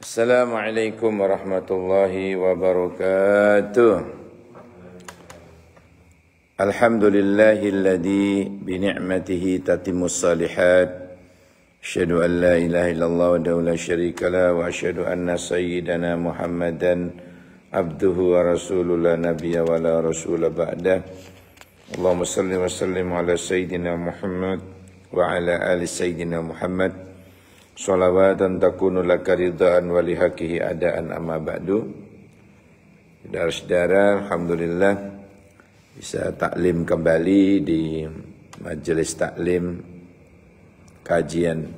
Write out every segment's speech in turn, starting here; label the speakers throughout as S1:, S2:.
S1: Assalamualaikum warahmatullahi wabarakatuh. Alhamdulillahilladzi bini'matihi tatimmus salihat. Asyhadu an la ilaha illallah wa la syarika lah wa asyhadu anna sayyidana Muhammadan abduhu wa rasuluhu la nabiyya wa la rasula ba'dah. Allahumma salli wa sallim ala sayyidina Muhammad wa ala ali sayyidina Muhammad. Salawatan takunu laka ridhaan wa lihaqihi adaan amma ba'du. Saudara-saudara, alhamdulillah bisa taklim kembali di majelis taklim kajian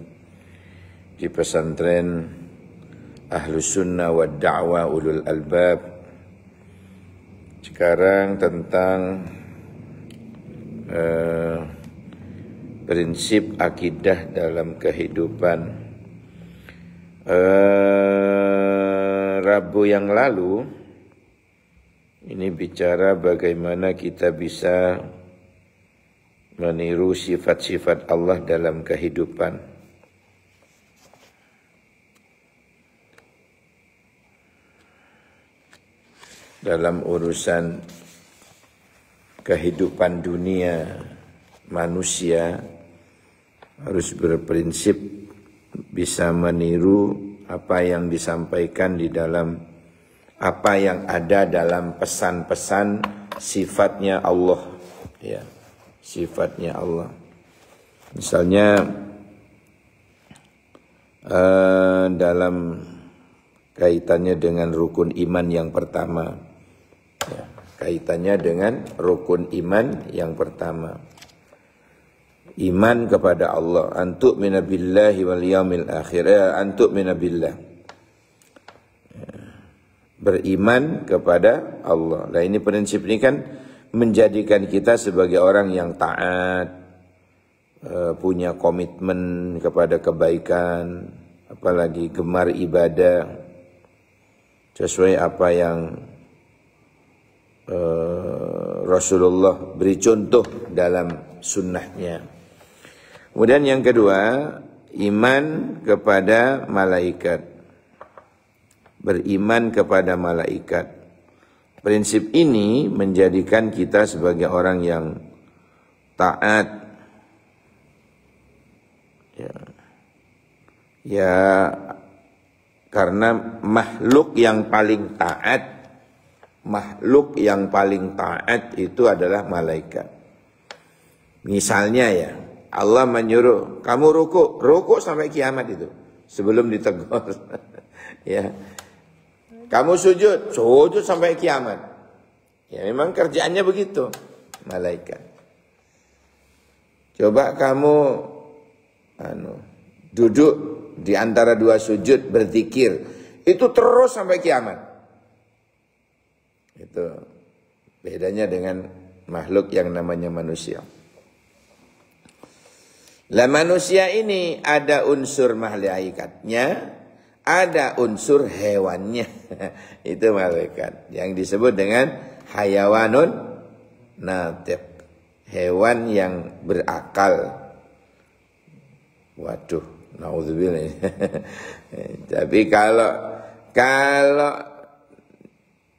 S1: di pesantren Ahlus Sunnah wa Da'wah Ulul Albab. Sekarang tentang prinsip akidah dalam kehidupan. Rabu yang lalu ini bicara bagaimana kita bisa meniru sifat-sifat Allah dalam kehidupan. Dalam urusan kehidupan dunia, manusia harus berprinsip bisa meniru apa yang disampaikan di dalam apa yang ada dalam pesan-pesan sifatnya Allah, ya, sifatnya Allah. Misalnya dalam kaitannya dengan rukun iman yang pertama, ya, kaitannya dengan rukun iman yang pertama. Iman kepada Allah, antuk minabillahi wal yaumil akhir, antuk minabillah, beriman kepada Allah. Nah, ini prinsip ini kan menjadikan kita sebagai orang yang taat, punya komitmen kepada kebaikan, apalagi gemar ibadah sesuai apa yang Rasulullah beri contoh dalam sunnahnya. Kemudian yang kedua, iman kepada malaikat. Beriman kepada malaikat. Prinsip ini menjadikan kita sebagai orang yang taat. Ya, karena makhluk yang paling taat itu adalah malaikat. Misalnya ya, Allah menyuruh kamu rukuk sampai kiamat itu sebelum ditegur. Ya. Kamu sujud sampai kiamat. Ya, memang kerjaannya begitu malaikat. Coba kamu duduk di antara dua sujud berzikir, itu terus sampai kiamat. Itu bedanya dengan makhluk yang namanya manusia. Lah manusia ini ada unsur malaikatnya, ada unsur hewannya. Itu malaikat yang disebut dengan hayawanun natiq, hewan yang berakal. Waduh, naudzubillah. Tapi kalau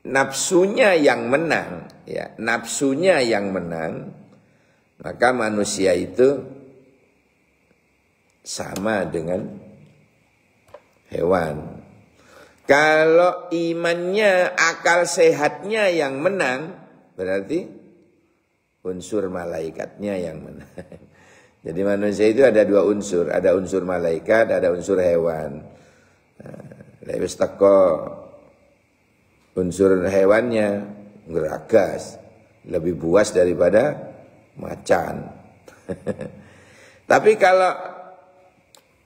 S1: nafsunya yang menang, ya, nafsunya yang menang, maka manusia itu sama dengan hewan. Kalau imannya, akal sehatnya yang menang, berarti unsur malaikatnya yang menang. Jadi manusia itu ada dua unsur, ada unsur malaikat, ada unsur hewan. Lewis teko unsur hewannya geragas, lebih buas daripada macan. Tapi kalau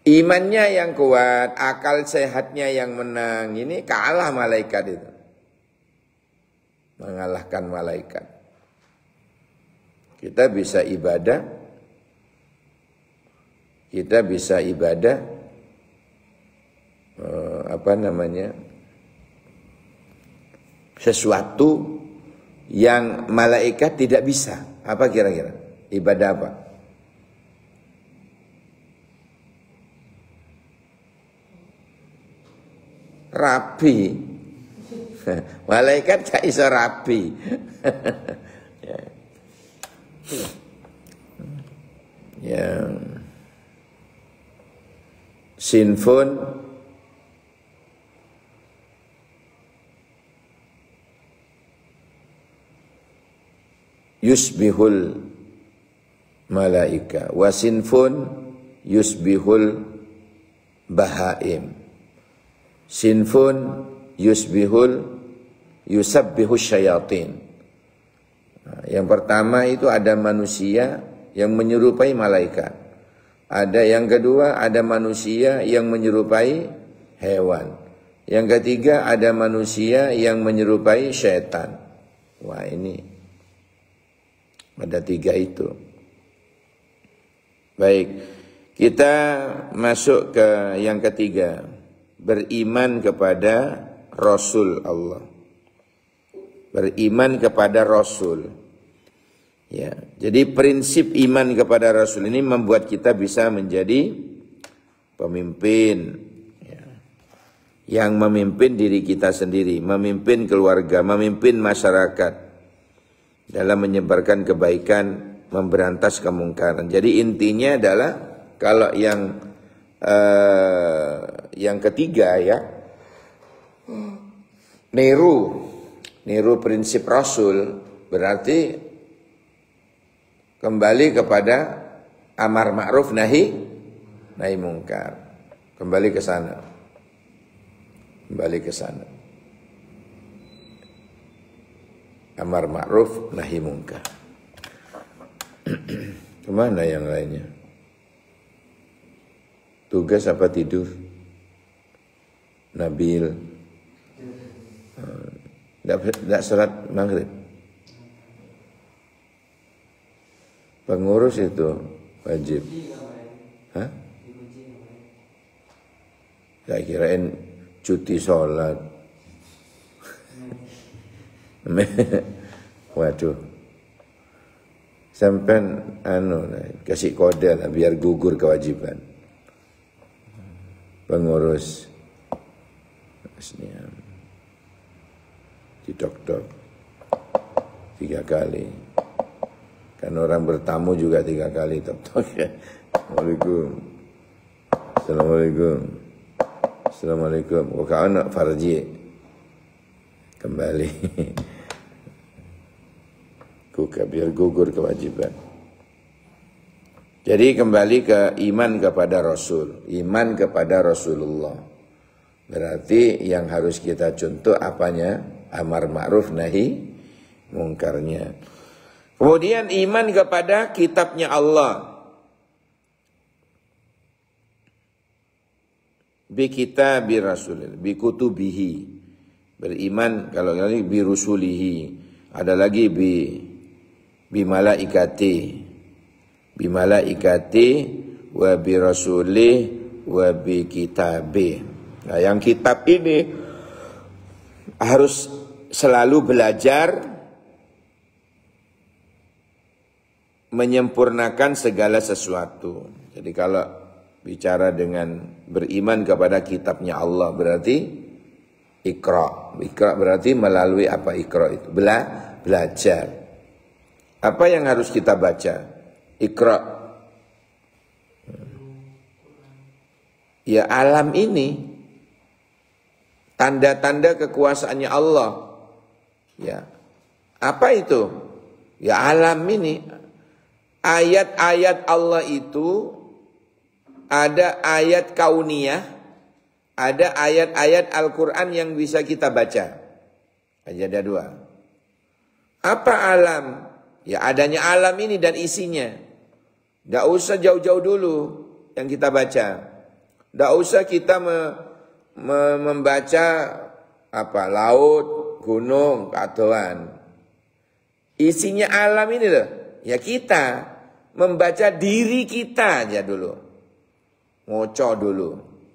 S1: imannya yang kuat, akal sehatnya yang menang, ini kalah malaikat itu. Mengalahkan malaikat. Kita bisa ibadah, sesuatu yang malaikat tidak bisa. Apa kira-kira? Ibadah apa? rabi. Malaikat gak iso rabi. Ya. Yang sinfun yusbihul malaika wa sinfun yusbihul bahaim. Sinfun yusabbihus syayatin. Nah, yang pertama itu ada manusia yang menyerupai malaikat. Ada yang kedua, ada manusia yang menyerupai hewan. Yang ketiga, ada manusia yang menyerupai syaitan. Wah, ini ada 3 itu. Baik, kita masuk ke yang ketiga. Beriman kepada Rasul Allah. Beriman kepada Rasul. Ya, jadi prinsip iman kepada Rasul ini membuat kita bisa menjadi pemimpin. Ya. Yang memimpin diri kita sendiri, memimpin keluarga, memimpin masyarakat dalam menyebarkan kebaikan, memberantas kemungkaran. Jadi intinya adalah kalau yang ketiga ya, niru prinsip Rasul, berarti kembali kepada amar ma'ruf nahi mungkar. Kembali ke sana. Kembali ke sana. Amar ma'ruf nahi mungkar. Kemana yang lainnya? Tugas apa tidur? Nabil. Tidak sholat maghrib. Pengurus itu wajib. Hah? Saya kirain cuti sholat. Waduh. Sampai kasih kode lah biar gugur kewajiban. Pengurus di dokter 3 kali. Kan orang bertamu juga 3 kali tok-tok ya. Assalamualaikum. Assalamualaikum. Assalamualaikum. Kok anak farji. Kembali. Biar gugur kewajiban. Jadi kembali ke iman kepada Rasul. Iman kepada Rasulullah. Berarti yang harus kita contoh apanya? Amar ma'ruf nahi mungkarnya. Kemudian iman kepada kitabnya Allah. Bi kitabi rasulil, bi kutubihi. Beriman kalau lagi bi rusulihi. Ada lagi bi malaikati. Bi malaikati wa bi rasulih wa bi kitabi. Nah, yang kitab ini harus selalu belajar menyempurnakan segala sesuatu. Jadi kalau bicara dengan beriman kepada kitabnya Allah berarti Iqra. Iqra berarti melalui apa Iqra itu? Belajar. Apa yang harus kita baca? Iqra. Ya alam ini tanda-tanda kekuasaannya Allah. Ya. Apa itu? Ya alam ini. Ayat-ayat Allah itu ada ayat kauniyah, ada ayat-ayat Al-Quran yang bisa kita baca. Ada 2. Apa alam? Ya adanya alam ini dan isinya. Tidak usah jauh-jauh dulu yang kita baca. Tidak usah kita membaca apa laut, gunung, katoan. Isinya alam ini loh. Ya kita membaca diri kita aja dulu. Ngoco dulu.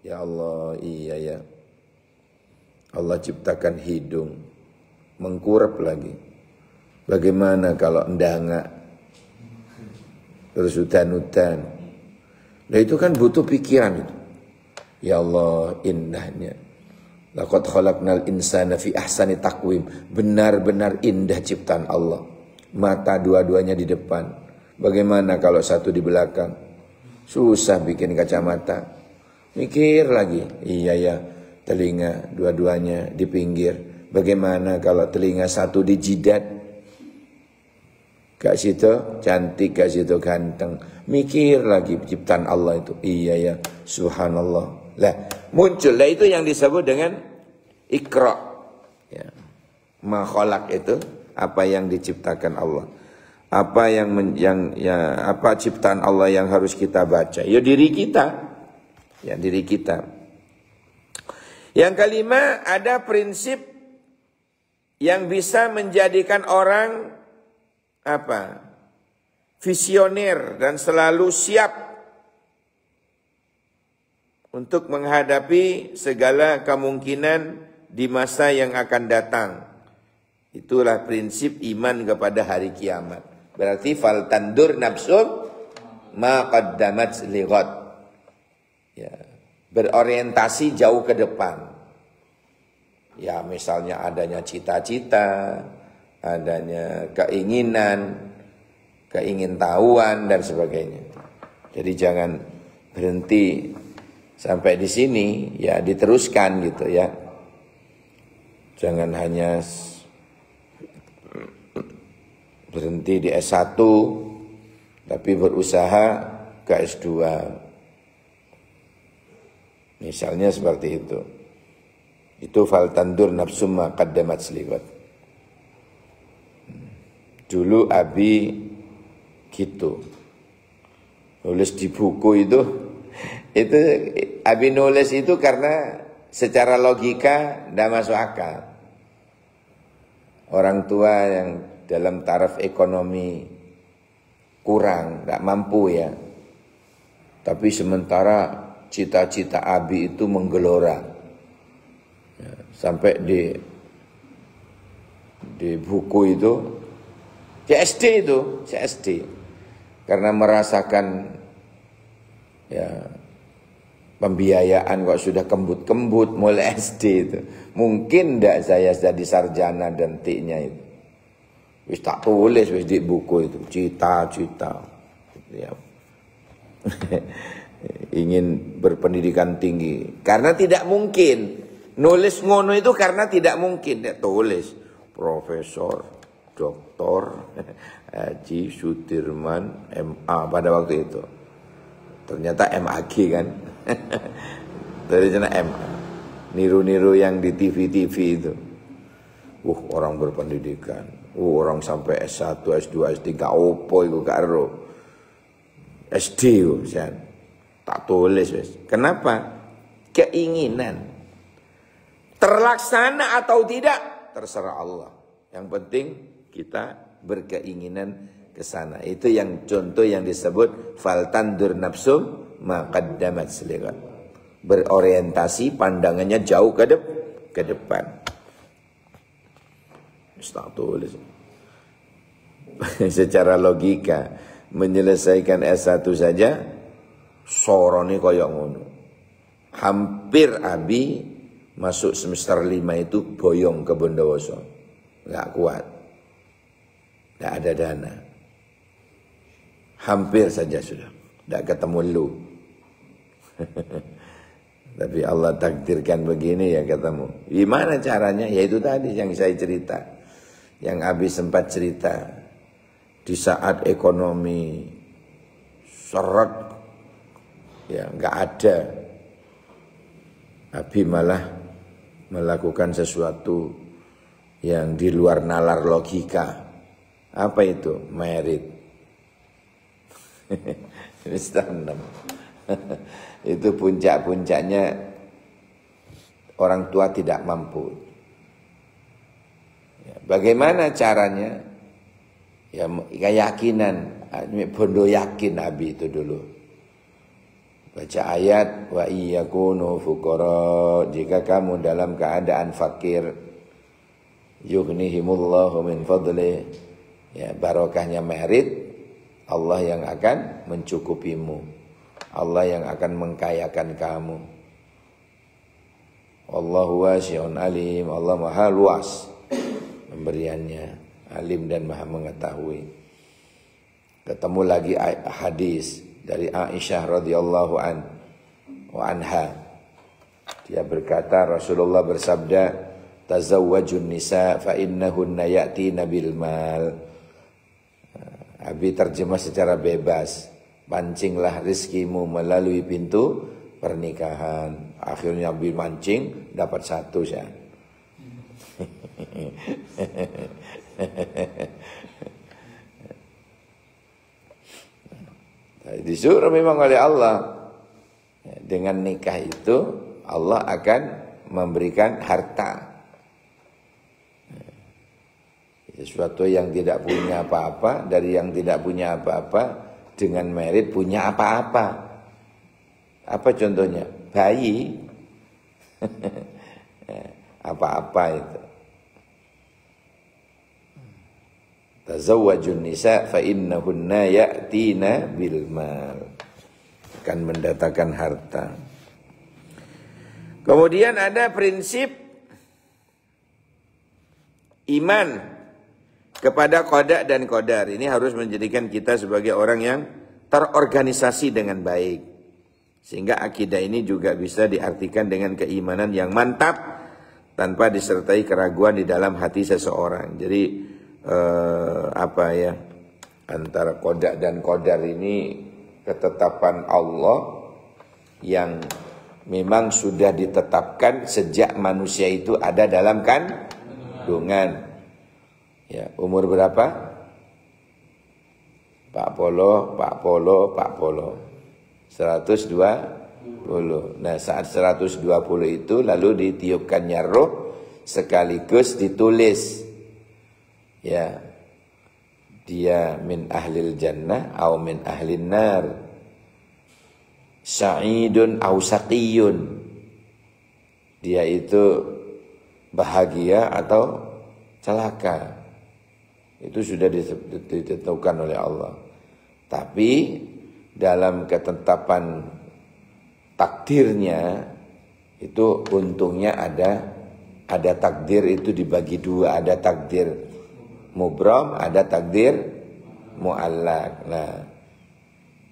S1: Ya Allah, iya ya. Allah ciptakan hidung. Mengkurap lagi. Bagaimana kalau ndanga? Terus hutan-hutan. Nah itu kan butuh pikiran itu. Ya Allah, indahnya. Laqad khalaqnal insana fi ahsani taqwim. Benar-benar indah ciptaan Allah. Mata dua-duanya di depan. Bagaimana kalau satu di belakang? Susah bikin kacamata. Mikir lagi. Iya ya, telinga dua-duanya di pinggir. Bagaimana kalau telinga satu di jidat? Gak situ cantik, gak situ ganteng. Mikir lagi ciptaan Allah itu. Iya ya, subhanallah. Lah, muncullah itu yang disebut dengan Iqra. Ya. Ma khalaq itu apa yang diciptakan Allah. Apa apa ciptaan Allah yang harus kita baca? Ya diri kita. Ya diri kita. Yang kelima, ada prinsip yang bisa menjadikan orang apa? Visioner dan selalu siap untuk menghadapi segala kemungkinan di masa yang akan datang. Itulah prinsip iman kepada hari kiamat. Berarti fal tandur nafsum ma qaddamat lighad. Ya, berorientasi jauh ke depan. Ya, misalnya adanya cita-cita, adanya keinginan, keingintahuan dan sebagainya. Jadi jangan berhenti sampai di sini, ya diteruskan gitu ya. Jangan hanya berhenti di S1 tapi berusaha ke S2. Misalnya seperti itu. Itu fal tandur nafsum ma qaddamat lighad. Dulu Abi gitu. Nulis di buku itu Abi nulis itu karena secara logika tidak masuk akal. Orang tua yang dalam taraf ekonomi kurang, tidak mampu ya. Tapi sementara cita-cita Abi itu menggelora. Ya, sampai di buku itu, CSD itu, CSD. Karena merasakan ya pembiayaan kok sudah kembut-kembut mulai SD itu. Mungkin tidak saya jadi sarjana dan T-nya itu. Wis tak tulis wis di buku itu, cita-cita. Ya. Ingin berpendidikan tinggi. Karena tidak mungkin. Nulis ngono itu karena tidak mungkin. Dia tulis Profesor, Doktor, Haji Sudirman, MA pada waktu itu. Ternyata MAG kan. Ternyata MA. Niru-niru yang di TV-TV itu. Orang berpendidikan. Orang sampai S1, S2, S3 opo iku karo. SD yo, tak tulis wis. Kenapa? Keinginan. Terlaksana atau tidak terserah Allah. Yang penting kita berkeinginan ke sana. Itu yang contoh yang disebut fal tandur nafsum ma qaddamat lighad. Berorientasi pandangannya jauh ke depan. Tak tulis. Secara logika menyelesaikan S1 saja sorone koyo ngono. Hampir Abi masuk semester 5 itu boyong ke Bondowoso. Enggak kuat. Enggak ada dana. Hampir saja sudah. Enggak ketemu lu. Tapi Allah takdirkan begini ya ketemu. Gimana caranya? Ya itu tadi yang saya cerita. Yang Abi sempat cerita. Di saat ekonomi seret, ya nggak ada. Abi malah melakukan sesuatu yang di luar nalar logika. Apa itu? Merit. Itu puncak-puncaknya orang tua tidak mampu. Ya, bagaimana caranya? Ya keyakinan, bondo yakin Abi itu dulu. Baca ayat wa iyakunu fuqara, jika kamu dalam keadaan fakir, yughnihimullahu min fadli, ya barokahnya merit, Allah yang akan mencukupimu. Allah yang akan mengkayakan kamu. Wallahu wasi'un alim. Allah maha luas pemberiannya, alim dan maha mengetahui. Ketemu lagi hadis dari Aisyah radhiyallahu anha. Dia berkata, Rasulullah bersabda, tazawwajun nisa fa innahunna ya'tina bil mal. Abi terjemah secara bebas, pancinglah rizkimu melalui pintu pernikahan. Akhirnya Abi mancing, dapat satu ya. Disuruh memang oleh Allah. Dengan nikah itu Allah akan memberikan harta. Sesuatu yang tidak punya apa-apa, dari yang tidak punya apa-apa, dengan merit punya apa-apa. Apa contohnya? Bayi. Apa-apa itu. Tazawwajun nisa fa innahunna ya'tina bil mal. Akan mendatangkan harta. Kemudian ada prinsip iman kepada qada dan qadar. Ini harus menjadikan kita sebagai orang yang terorganisasi dengan baik. Sehingga akidah ini juga bisa diartikan dengan keimanan yang mantap tanpa disertai keraguan di dalam hati seseorang. Jadi antara qada dan qadar ini ketetapan Allah yang memang sudah ditetapkan sejak manusia itu ada dalam kandungan. Ya, umur berapa? Pak Polo. 120. Nah, saat 120 itu lalu ditiupkannya roh sekaligus ditulis. Ya. Dia min ahlil jannah atau min ahlin nar. Sa'idun aw saqiyun. Dia itu bahagia atau celaka. Itu sudah ditentukan oleh Allah. Tapi dalam ketetapan takdirnya itu untungnya ada takdir itu dibagi dua, ada takdir mubram, ada takdir muallaq. Nah,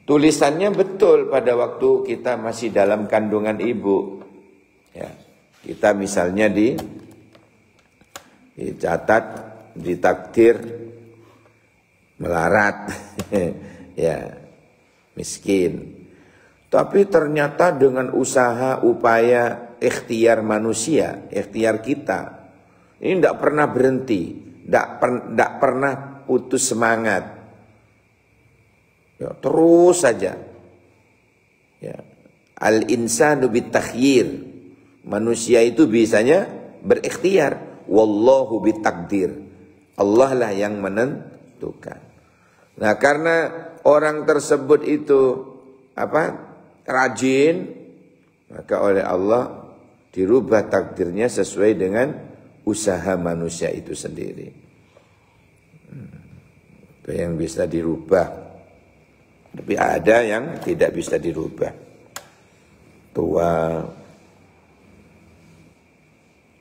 S1: tulisannya betul pada waktu kita masih dalam kandungan ibu. Ya, kita misalnya dicatat, ditakdir melarat, ya miskin. Tapi ternyata dengan usaha, upaya, ikhtiar manusia, ikhtiar kita, ini tidak pernah berhenti, tidak pernah putus semangat, ya, terus saja. Ya. Al-insanu bitakhyir, manusia itu bisanya berikhtiar. Wallahu bitakdir, Allah lah yang menentukan. Nah, karena orang tersebut itu rajin, maka oleh Allah dirubah takdirnya sesuai dengan usaha manusia itu sendiri. Itu yang bisa dirubah. Tapi ada yang tidak bisa dirubah. Tua,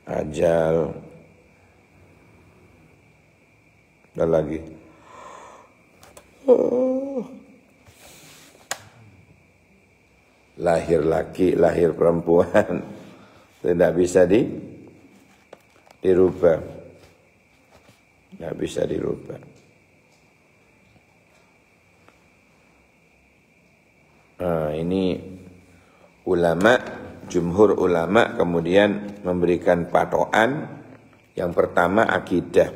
S1: ajal, dan lagi. Lahir laki, lahir perempuan, tidak bisa dirubah. Tidak bisa dirubah. Nah, ini ulama, jumhur ulama kemudian memberikan patokan. Yang pertama akidah.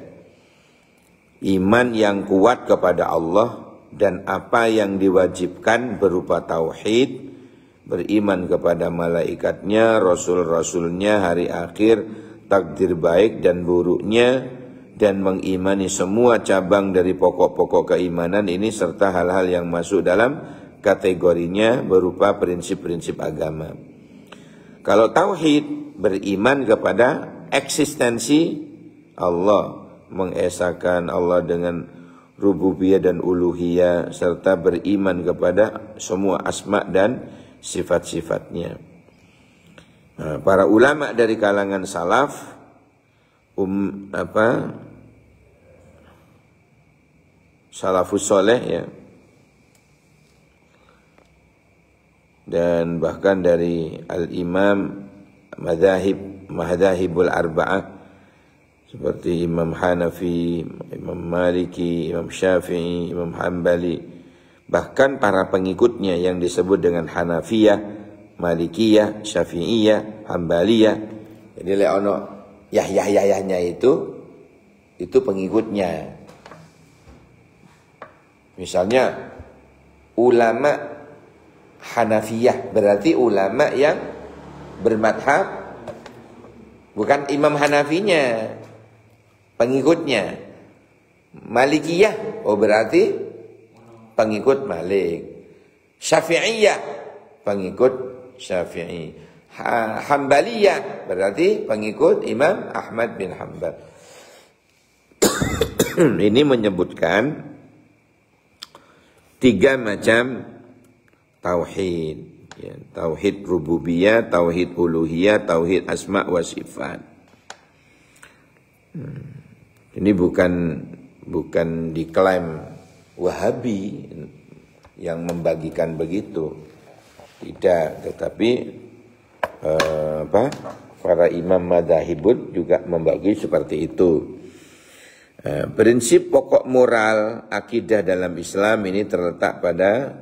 S1: Iman yang kuat kepada Allah dan apa yang diwajibkan berupa tauhid, beriman kepada malaikatnya, rasul-rasulnya, hari akhir, takdir baik dan buruknya, dan mengimani semua cabang dari pokok-pokok keimanan ini serta hal-hal yang masuk dalam kategorinya berupa prinsip-prinsip agama. Kalau tauhid, beriman kepada eksistensi Allah, mengesahkan Allah dengan rububiyah dan uluhiyah, serta beriman kepada semua asma dan sifat-sifatnya. Para ulama dari kalangan salaf salafus soleh ya, dan bahkan dari al-imam madhahibul arba'ah seperti Imam Hanafi, Imam Maliki, Imam Syafi'i, Imam Hambali, bahkan para pengikutnya yang disebut dengan Hanafiyah, Malikiyah, Syafi'iyah, Hambaliyah. Jadi leono Yahya-Yahyanya itu pengikutnya. Misalnya ulama Hanafiyah berarti ulama yang bermadhab, bukan Imam Hanafinya, pengikutnya. Malikiyah, oh berarti pengikut Malik. Syafi'iyah, pengikut Syafi'i. Hambaliyah, berarti pengikut Imam Ahmad bin Hanbal. Ini menyebutkan 3 macam tauhid, ya, tauhid rububiyah, tauhid uluhiyah, tauhid asma wa sifat. Ini bukan diklaim Wahabi yang membagikan begitu, tidak, tetapi para imam madzhabun juga membagi seperti itu. Prinsip pokok moral akidah dalam Islam ini terletak pada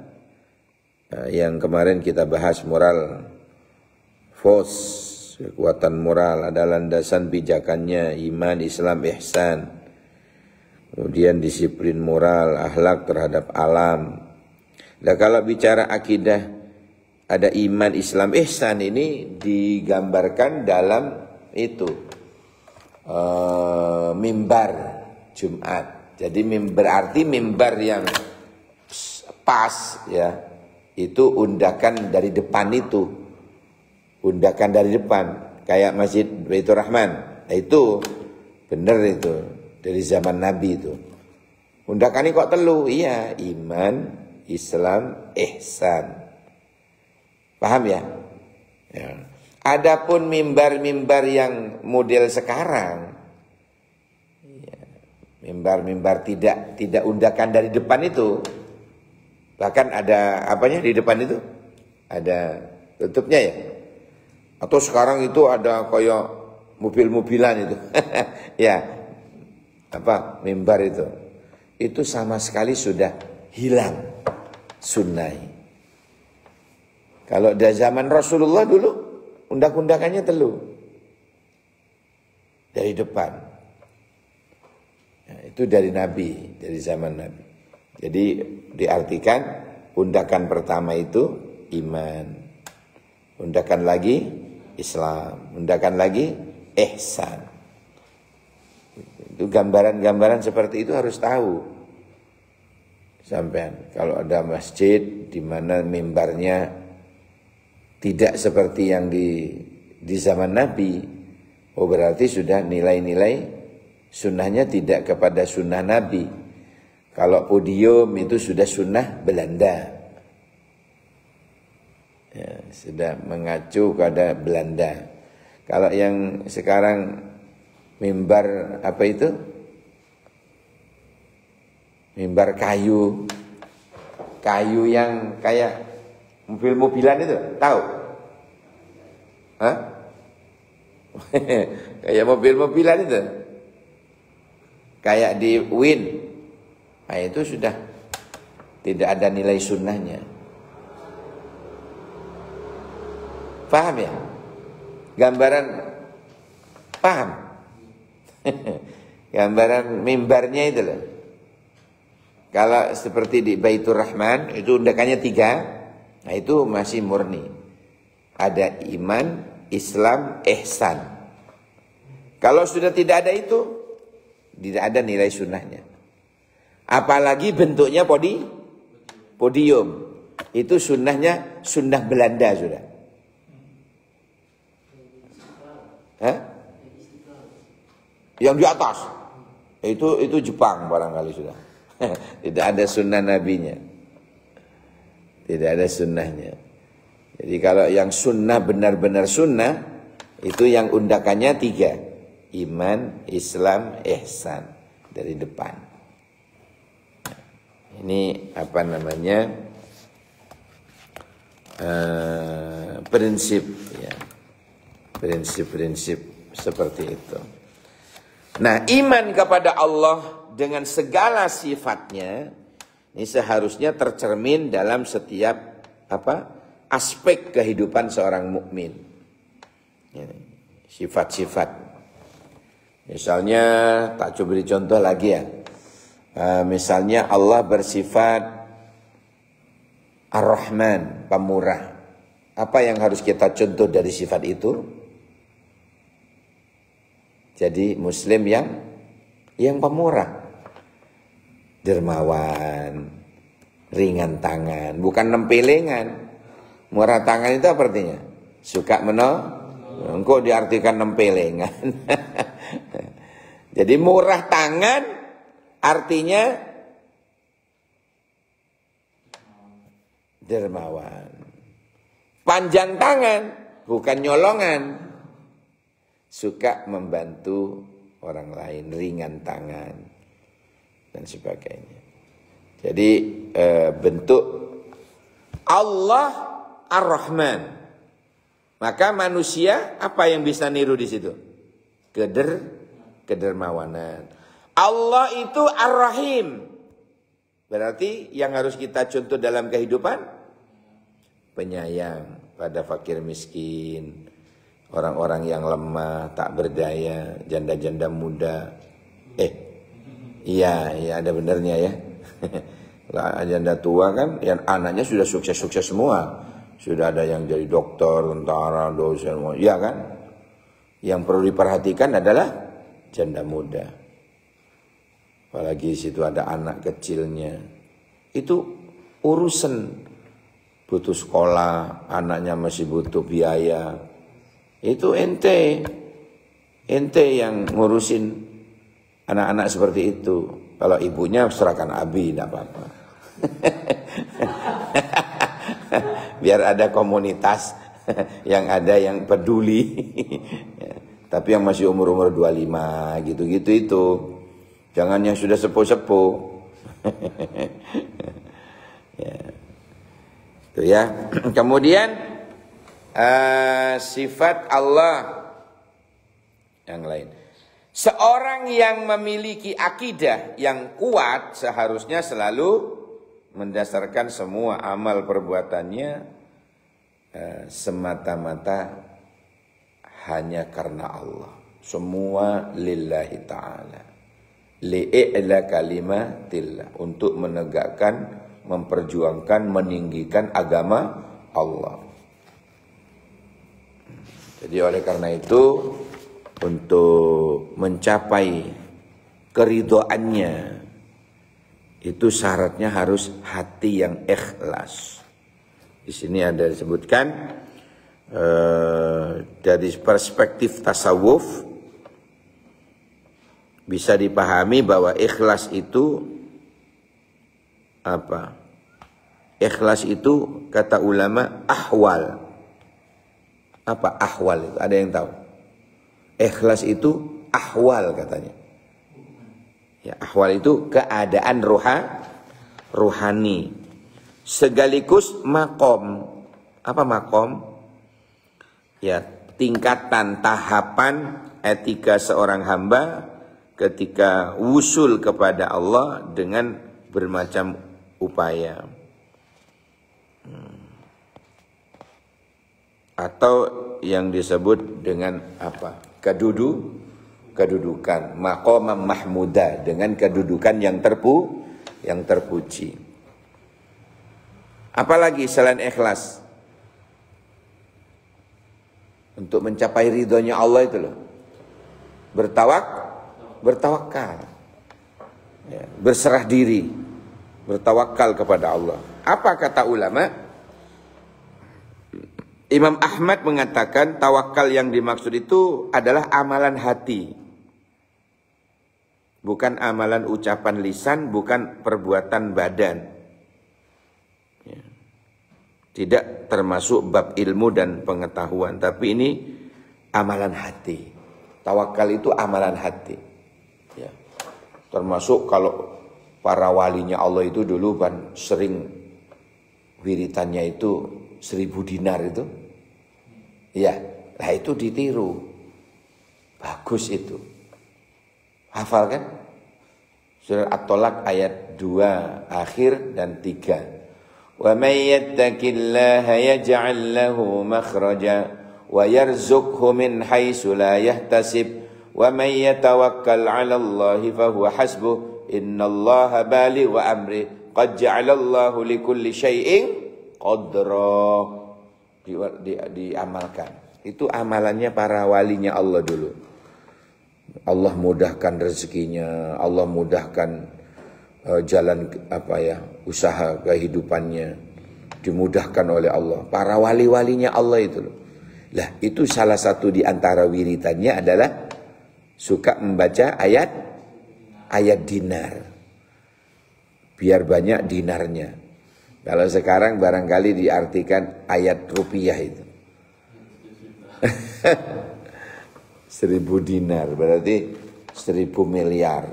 S1: yang kemarin kita bahas, moral force, kekuatan moral, ada landasan pijakannya iman, Islam, ihsan. Kemudian disiplin moral, akhlak terhadap alam. Nah, kalau bicara akidah ada iman, Islam, ihsan, ini digambarkan dalam itu mimbar Jumat. Jadi berarti mimbar yang pas ya, itu undakan dari depan itu. Undakan dari depan kayak Masjid Baitur Rahman. Nah, itu benar itu dari zaman Nabi itu. Undakan ini kok telu? Iya, iman, Islam, ihsan. Paham ya? Ya. Adapun mimbar-mimbar yang model sekarang, mimbar-mimbar tidak undakan dari depan itu, bahkan ada apanya di depan itu, ada tutupnya ya. Atau sekarang itu ada kayak mobil-mobilan itu, ya, apa mimbar itu sama sekali sudah hilang sunnah. Kalau dari zaman Rasulullah dulu undak-undakannya telu dari depan. Nah, itu dari Nabi, dari zaman Nabi. Jadi diartikan undakan pertama itu iman, undakan lagi Islam, undakan lagi ihsan. Itu gambaran-gambaran seperti itu harus tahu. Sampean kalau ada masjid di mana mimbarnya tidak seperti yang di zaman Nabi, oh berarti sudah nilai-nilai sunnahnya tidak kepada sunnah Nabi. Kalau podium itu sudah sunnah Belanda, ya, sudah mengacu pada Belanda. Kalau yang sekarang mimbar apa itu? Mimbar kayu yang kayak mobil-mobilan itu, tahu? Hah? Kayak mobil-mobilan itu. Kayak di Win. Nah, itu sudah tidak ada nilai sunnahnya. Paham ya? Gambaran paham? Gambaran mimbarnya itu loh. Kalau seperti di Baitur Rahman itu undakannya 3. Nah, itu masih murni. Ada iman, Islam, ihsan. Kalau sudah tidak ada itu, tidak ada nilai sunnahnya. Apalagi bentuknya podium. Itu sunnahnya sunnah Belanda sudah. Hah? Yang di atas. Itu Jepang barangkali sudah. Tidak ada sunnah nabinya. Tidak ada sunnahnya. Jadi kalau yang sunnah benar-benar sunnah, Itu yang undakannya 3. Iman, Islam, ihsan dari depan. Ini apa namanya? Prinsip ya. Prinsip-prinsip seperti itu. Nah, iman kepada Allah dengan segala sifatnya ini seharusnya tercermin dalam setiap aspek kehidupan seorang mukmin. Sifat-sifat. Misalnya, tak coba beri contoh lagi ya. Misalnya Allah bersifat Ar-Rahman, pemurah. Apa yang harus kita contoh dari sifat itu? Jadi Muslim yang pemurah, dermawan, ringan tangan, bukan nempelengan. Murah tangan itu apa artinya? Suka engkau diartikan nempelengan. Jadi murah tangan artinya dermawan. Panjang tangan, bukan nyolongan. Suka membantu orang lain, ringan tangan, dan sebagainya. Jadi bentuk Allah Ar-Rahman. Maka manusia apa yang bisa niru di situ? Kedermawanan. Allah itu Ar-Rahim. Berarti yang harus kita contoh dalam kehidupan, penyayang pada fakir miskin, orang-orang yang lemah, tak berdaya, janda-janda muda. Iya ada benernya ya. Janda tua kan, yang anaknya sudah sukses-sukses semua. Sudah ada yang jadi dokter, tentara, dosen, iya kan? Yang perlu diperhatikan adalah janda muda. Apalagi situ ada anak kecilnya. Itu urusan, butuh sekolah, anaknya masih butuh biaya. Itu ente yang ngurusin anak-anak seperti itu. Kalau ibunya serahkan abi, tidak apa-apa. Biar ada komunitas yang peduli. Tapi yang masih umur-umur 25 gitu-gitu itu. Jangan yang sudah sepuh-sepuh. Itu ya. Kemudian sifat Allah yang lain. Seorang yang memiliki akidah yang kuat seharusnya selalu mendasarkan semua amal perbuatannya semata-mata hanya karena Allah. Semua lillahi ta'ala. Li'ila kalimatillah. Untuk menegakkan, memperjuangkan, meninggikan agama Allah. Jadi oleh karena itu, untuk mencapai keridhoannya, itu syaratnya harus hati yang ikhlas. Di sini ada disebutkan dari perspektif tasawuf bisa dipahami bahwa ikhlas itu apa? Ikhlas itu kata ulama ahwal. Apa ahwal itu? Ada yang tahu? Ikhlas itu ahwal katanya. Ya, ahwal itu keadaan rohani. Segaligus makom. Apa makom? Ya, tingkatan, tahapan etika seorang hamba ketika wusul kepada Allah dengan bermacam upaya. Atau yang disebut dengan apa? Kedudukan, maqamam mahmuda, dengan kedudukan yang terpuji. Apalagi selain ikhlas? Untuk mencapai ridhonya Allah itu loh. Bertawakal. Ya, berserah diri. Bertawakal kepada Allah. Apa kata ulama? Imam Ahmad mengatakan tawakal yang dimaksud itu adalah amalan hati. Bukan amalan ucapan lisan, bukan perbuatan badan. Ya. Tidak termasuk bab ilmu dan pengetahuan. Tapi ini amalan hati. Tawakal itu amalan hati. Ya. Termasuk kalau para walinya Allah itu dulu kan sering wiritannya itu 1000 dinar itu. Ya, lah itu ditiru. Bagus itu. Hafal kan? Surah At-Tolak ayat 2 akhir dan 3. Wa may yattaqillaha yaj'al lahu makhraja wa yarzuqhu min haitsu la yahtasib wa may yatawakkal 'ala Allahi fa huwa hasbuh innallaha balighu amri qad ja'ala Allahu likulli syai'in qadra. Diamalkan. Itu amalannya para walinya Allah dulu. Allah mudahkan rezekinya, Allah mudahkan jalan usaha kehidupannya dimudahkan oleh Allah. Para wali-walinya Allah itu loh. Lah itu salah satu di antara wiritannya adalah suka membaca ayat dinar. Biar banyak dinarnya. Kalau sekarang barangkali diartikan ayat rupiah itu. 1000 dinar berarti 1000 miliar.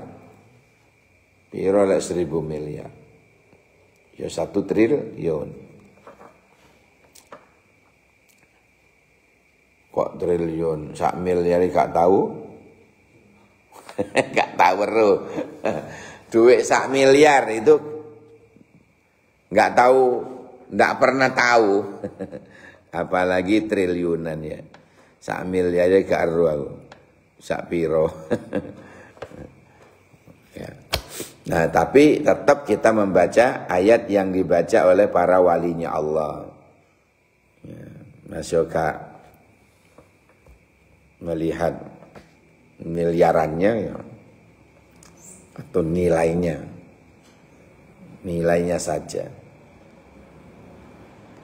S1: Piro lek 1000 miliar? Ya 1 triliun. Kok triliun? 1 miliar gak tahu? Gak tahu bro. Duit 1 miliar itu gak tahu, gak pernah tahu. Apalagi triliunan ya. 1 miliar aja gak aru aku. Sak piro. Ya. Nah, tapi tetap kita membaca ayat yang dibaca oleh para walinya Allah. Ya. Mas Yoga melihat miliarannya ya, atau nilainya saja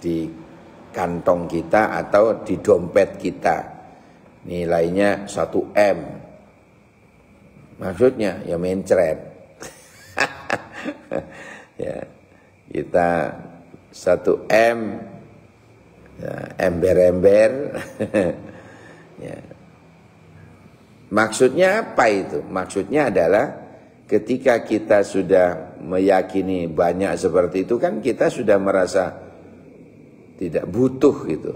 S1: di kantong kita atau di dompet kita nilainya 1 M, maksudnya ya mencret. Ya, kita 1 M ya, ember-ember. Ya. Maksudnya apa itu? Maksudnya adalah ketika kita sudah meyakini banyak seperti itu kan kita sudah merasa tidak butuh gitu.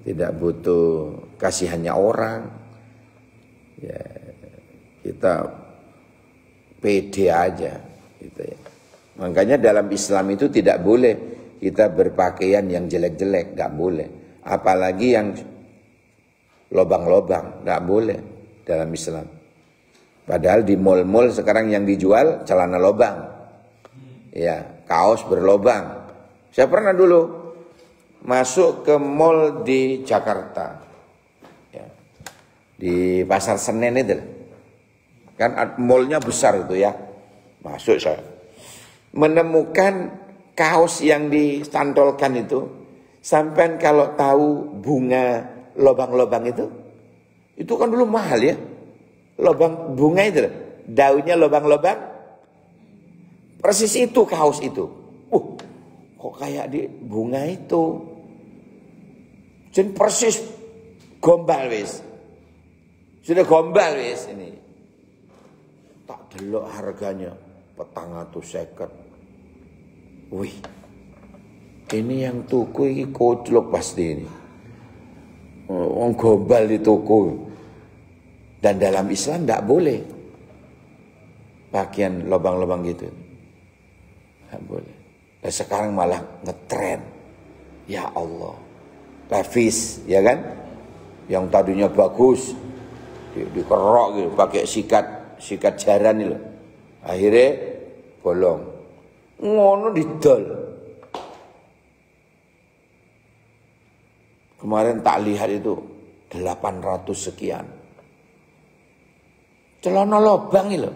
S1: Tidak butuh kasihannya orang. Ya, kita pede aja gitu ya. Makanya dalam Islam itu tidak boleh kita berpakaian yang jelek-jelek, enggak boleh. Apalagi yang lobang-lobang, enggak boleh dalam Islam. Padahal di mal-mal sekarang yang dijual celana lobang. Ya, kaos berlobang. Saya pernah dulu masuk ke mal di Jakarta. Ya, di Pasar Senen itu. Kan malnya besar itu ya. Masuk saya. Menemukan kaos yang dicantolkan itu. Sampai kalau tahu bunga lobang-lobang itu kan dulu mahal ya. Lobang bunga itu, daunnya lobang-lobang. Persis itu kaos itu. Kok kayak di bunga itu. Jen persis gombal wis. Sudah gombal wis ini. Tak delok harganya 450. Wih. Ini yang tuku ini koclok pasti ini. Wong gombal di toko. Dan dalam Islam tidak boleh pakaian lubang-lubang gitu. Tidak boleh. Dan sekarang malah ngetren. Ya Allah. Levis, ya kan? Yang tadinya bagus. Dikerok gitu. Pakai sikat jaran itu. Akhirnya bolong. Ngono didol. Kemarin tak lihat itu 800 sekian. Celana lobang itu.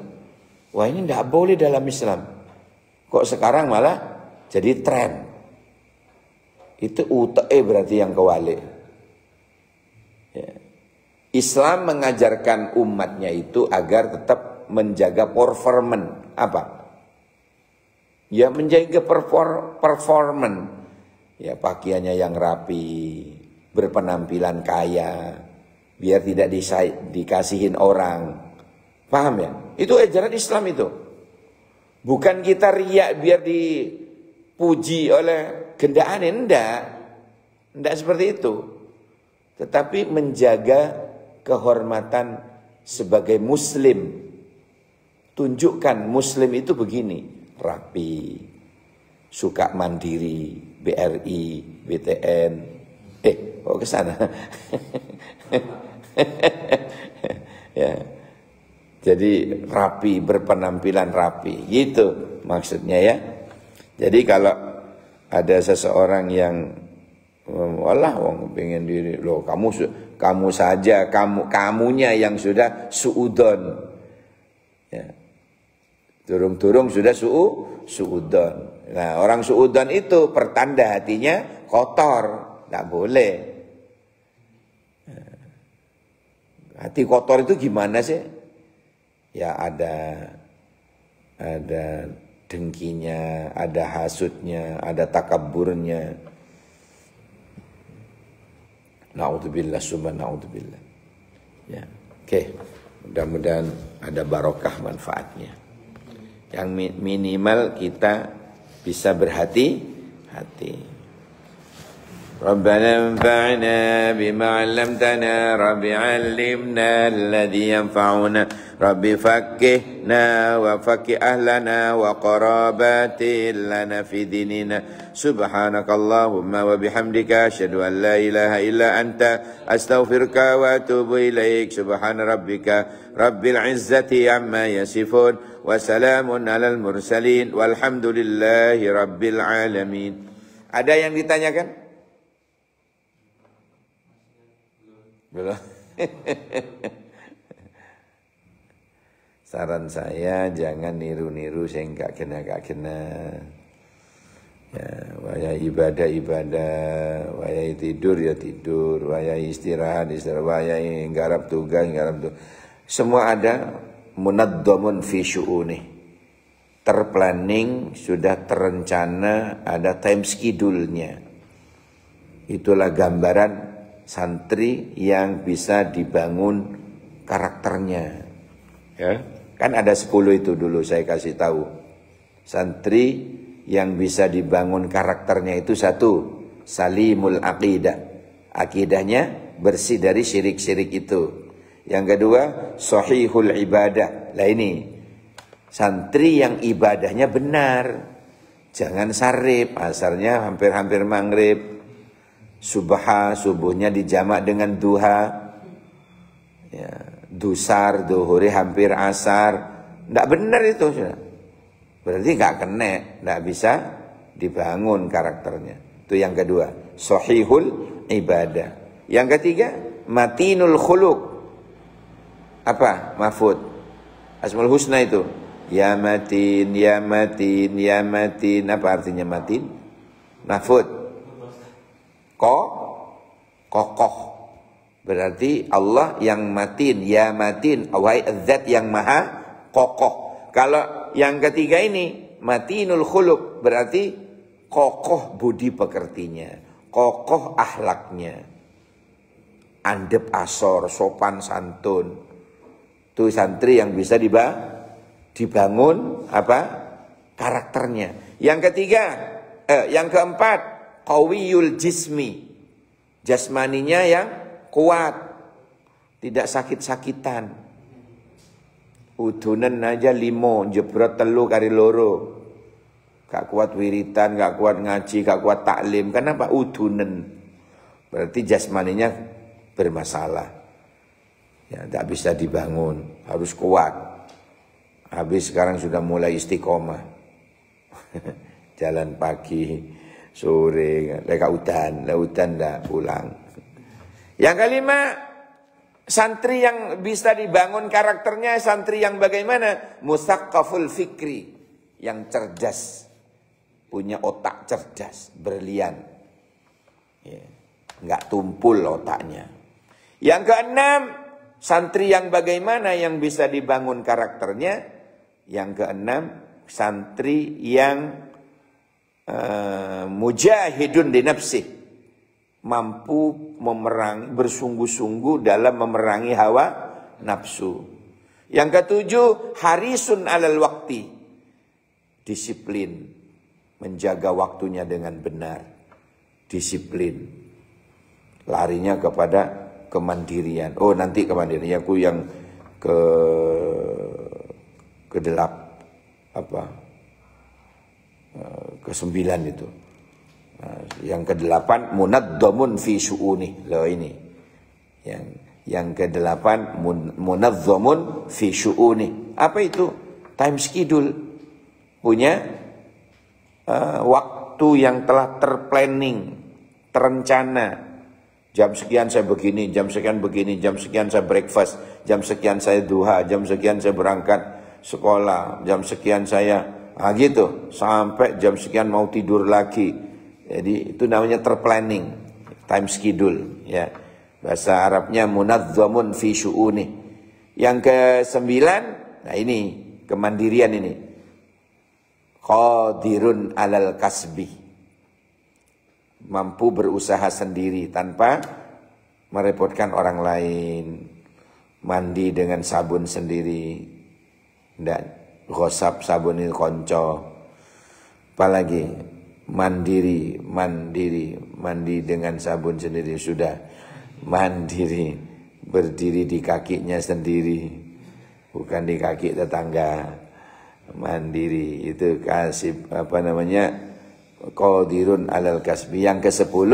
S1: Wah ini tidak boleh dalam Islam. Kok sekarang malah jadi tren. Itu UTE berarti yang kewalik. Ya. Islam mengajarkan umatnya itu agar tetap menjaga performan. Apa? Ya menjaga performan. Ya pakaiannya yang rapi. berpenampilan kaya, biar tidak dikasihin orang. Paham ya? Itu ajaran Islam itu. Bukan kita riak biar dipuji oleh gendaan, enggak seperti itu. Tetapi menjaga kehormatan sebagai muslim. Tunjukkan muslim itu begini, rapi, suka mandiri, BRI, BTN. Kok ke sana? Ya. Jadi rapi, berpenampilan rapi, gitu maksudnya ya. Jadi kalau ada seseorang yang walah wong pengen diri, loh kamu saja, kamunya yang sudah suudon. Ya. Turung-turung sudah suudon. Nah, orang suudon itu pertanda hatinya kotor. Tidak boleh. Hati kotor itu gimana sih? Ya ada dengkinya, ada hasudnya, ada takabburnya. Na'udzubillah, na'udzubillah. Ya, oke. Mudah-mudahan ada barokah manfaatnya. Yang minimal kita bisa berhati-hati. Rabbana anfa'na bima 'allamtana, Rabbi 'allimna alladhi yanfa'una, Rabbi faqqihna wa faqqih ahlana wa qarabatin lana fi dinina. Subhanakallahumma wa bihamdika asyhadu an la ilaha illa anta astaghfiruka wa atubu ilaik. Subhana rabbika rabbil izzati amma yasifun wa salamun alal mursalin walhamdulillahi rabbil alamin. Ada yang ditanyakan? Belum. Saran saya jangan niru-niru sehingga gak kena. Ya, wayai ibadah, wayai tidur ya tidur, wayai istirahat, wayai garap tugas. Semua ada munaddamun fi syu'unih. Terplanning, sudah terencana, ada time schedule-nya. Itulah gambaran santri yang bisa dibangun karakternya. Ya, kan ada 10 itu dulu saya kasih tahu. Santri yang bisa dibangun karakternya itu satu, salimul aqidah. Akidahnya bersih dari syirik-syirik itu. Yang kedua, sahihul ibadah. Lah ini, santri yang ibadahnya benar. Jangan sarip, asarnya hampir-hampir maghrib. Subuhnya dijamak dengan duha. Ya, dusar, duhuri hampir asar. Tidak benar itu sudah. Berarti nggak kena, nggak bisa dibangun karakternya. Itu yang kedua, sahihul ibadah. Yang ketiga, matinul khuluq. Apa? Mahfud. Asmaul husna itu. Ya matin, ya matin, ya matin. Apa artinya matin? Mahfud. Kokoh. Berarti Allah yang matin, ya matin, wahai zat yang maha kokoh. Kalau yang ketiga ini matinul khuluq, berarti kokoh budi pekertinya, kokoh akhlaknya, andep asor, sopan santun. Itu santri yang bisa dibangun apa? Karakternya. Yang ketiga, yang keempat, qawiyul jismi, jasmaninya yang kuat, tidak sakit-sakitan. Udunan aja 5, jebrot 3 kari loro. Gak kuat wiritan, gak kuat ngaji, gak kuat taklim. Kenapa? Udunan. Berarti jasmaninya bermasalah. Ya, tidak bisa dibangun, harus kuat. Habis sekarang sudah mulai istiqomah. Jalan pagi, sore, lautan dah pulang. Yang kelima, santri yang bisa dibangun karakternya, santri yang bagaimana? Musaqqaful fikri, yang cerdas, punya otak cerdas, brilian, ya, nggak tumpul otaknya. Yang keenam, santri yang bagaimana yang bisa dibangun karakternya? Yang keenam, santri yang mujahidun di nafsih, mampu memerangi, bersungguh-sungguh dalam memerangi hawa nafsu. Yang ketujuh, harisun alal wakti, disiplin, menjaga waktunya dengan benar, disiplin, larinya kepada kemandirian. Oh, nanti kemandirian aku yang ke-9 itu. Yang ke-8 munadzamun fi syu'uni. Loh ini. Yang ke-8 munadzamun fi syu'uni. Apa itu? Time schedule. Punya waktu yang telah terplanning, terencana. Jam sekian saya begini, jam sekian begini, jam sekian saya breakfast, jam sekian saya duha, jam sekian saya berangkat sekolah, jam sekian saya gitu, sampai jam sekian mau tidur lagi. Jadi itu namanya terplanning, time schedule ya. Bahasa Arabnya munadzamun fi syu'uni. Yang ke-9, nah ini kemandirian ini. Qadirun alal kasbi. Mampu berusaha sendiri tanpa merepotkan orang lain. Mandi dengan sabun sendiri. Dan gosap sabun ini konco. Apalagi mandiri, mandi dengan sabun sendiri sudah. Mandiri, berdiri di kakinya sendiri. Bukan di kaki tetangga. Mandiri itu kasih qadirun alal kasbi. Yang ke-10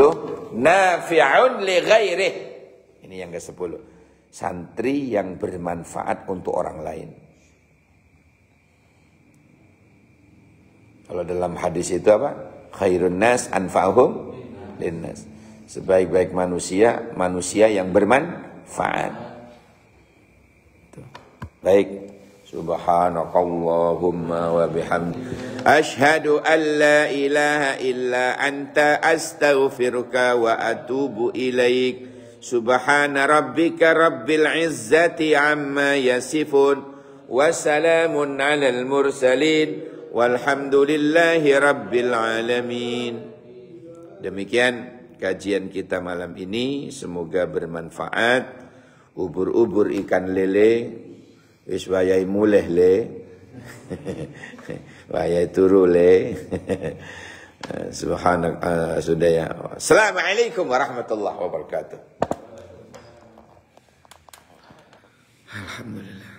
S1: nafi'un li ghairih. Ini yang ke-10. Santri yang bermanfaat untuk orang lain. Kalau dalam hadis itu apa? Khairun nas anfa'uhum linnas. Sebaik-baik manusia, manusia yang bermanfaat. Baik. Subhanakallahumma wa bihamdika asyhadu an la ilaha illa anta astaghfiruka wa atubu ilaik. Subhana rabbika rabbil izzati amma yasifun wa salamun alal mursalin walhamdulillahi rabbil alamin. Demikian kajian kita malam ini, semoga bermanfaat. Ubur-ubur ikan lele wis wayahe mulih le. Wayahe turu le. Subhanak sudah ya. Assalamualaikum warahmatullahi wabarakatuh. Alhamdulillah.